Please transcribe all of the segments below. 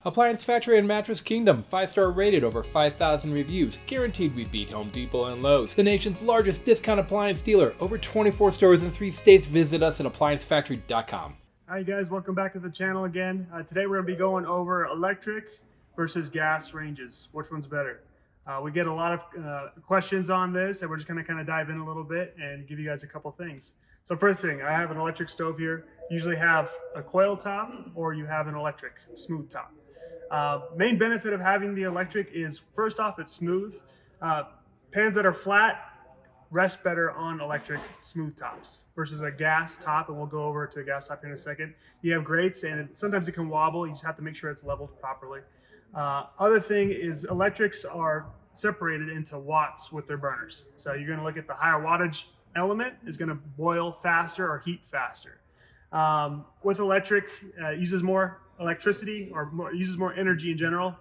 Appliance Factory and Mattress Kingdom, 5-star rated, over 5,000 reviews, guaranteed we beat Home Depot and Lowe's. The nation's largest discount appliance dealer, over 24 stores in 3 states. Visit us at appliancefactory.com. Hi guys, welcome back to the channel again. Today we're going to be going over electric versus gas ranges. Which one's better? We get a lot of questions on this, and we're just going to kind of dive in a little bit and give you guys a couple things. So first thing, I have an electric stove here. Usually have a coil top or you have an electric smooth top. Main benefit of having the electric is, first off, it's smooth. Pans that are flat rest better on electric smooth tops versus a gas top, and we'll go over to a gas top here in a second. You have grates, and sometimes it can wobble. You just have to make sure it's leveled properly. Other thing is electrics are separated into watts with their burners. So you're going to look at the higher wattage element is going to boil faster or heat faster. With electric, uses more electricity or uses more energy in general.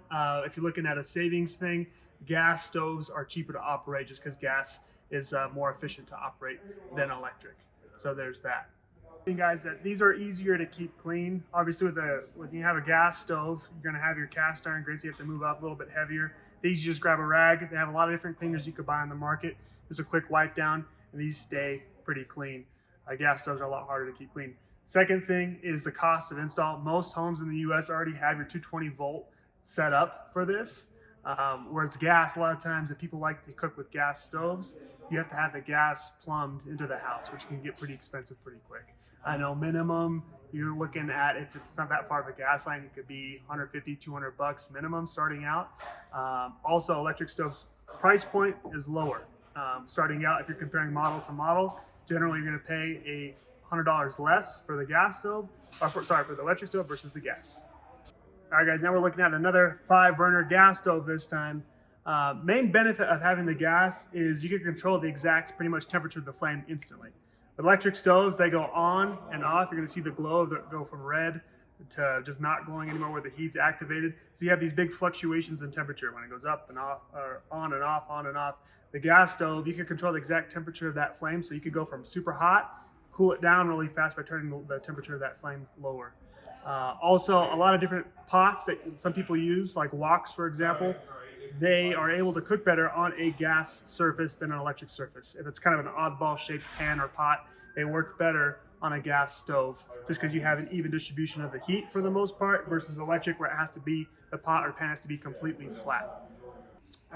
If you're looking at a savings thing, gas stoves are cheaper to operate just because gas is more efficient to operate than electric. So there's that. Guys, that these are easier to keep clean. Obviously, when you have a gas stove, you're going to have your cast iron grates. You have to move up a little bit heavier. These, you just grab a rag. They have a lot of different cleaners you could buy on the market. Just a quick wipe down, and these stay pretty clean. Gas stoves are a lot harder to keep clean. Second thing is the cost of install. Most homes in the US already have your 220 volt set up for this. Whereas gas, a lot of times if people like to cook with gas stoves, you have to have the gas plumbed into the house, which can get pretty expensive pretty quick. I know minimum, you're looking at, if it's not that far of a gas line, it could be 150, 200 bucks minimum starting out. Also, electric stoves price point is lower. Starting out, if you're comparing model to model, generally you're gonna pay $100 less for the gas stove, or for the electric stove versus the gas. All right guys, now we're looking at another 5-burner gas stove this time. Main benefit of having the gas is you can control the exact pretty much temperature of the flame instantly. Electric stoves, they go on and off. You're gonna see the glow that go from red to just not glowing anymore where the heat's activated. So you have these big fluctuations in temperature when it goes up and off, or on and off, on and off. The gas stove, you can control the exact temperature of that flame, so you could go from super hot, cool it down really fast by turning the temperature of that flame lower. Also, a lot of different pots that some people use, like woks for example, they are able to cook better on a gas surface than an electric surface. If it's kind of an oddball shaped pan or pot, they work better on a gas stove just because you have an even distribution of the heat for the most part versus electric where it has to be, the pot or pan has to be completely flat.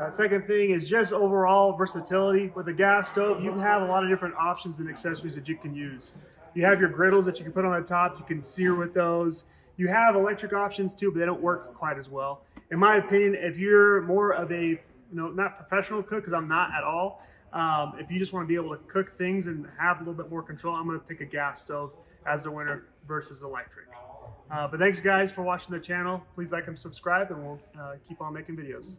Second thing is just overall versatility. With a gas stove, you have a lot of different options and accessories that you can use. You have your griddles that you can put on the top. You can sear with those. You have electric options too, but they don't work quite as well. In my opinion, if you're more of a, not professional cook, because I'm not at all, if you just want to be able to cook things and have a little bit more control, I'm going to pick a gas stove as the winner versus electric. But thanks guys for watching the channel. Please like and subscribe, and we'll keep on making videos.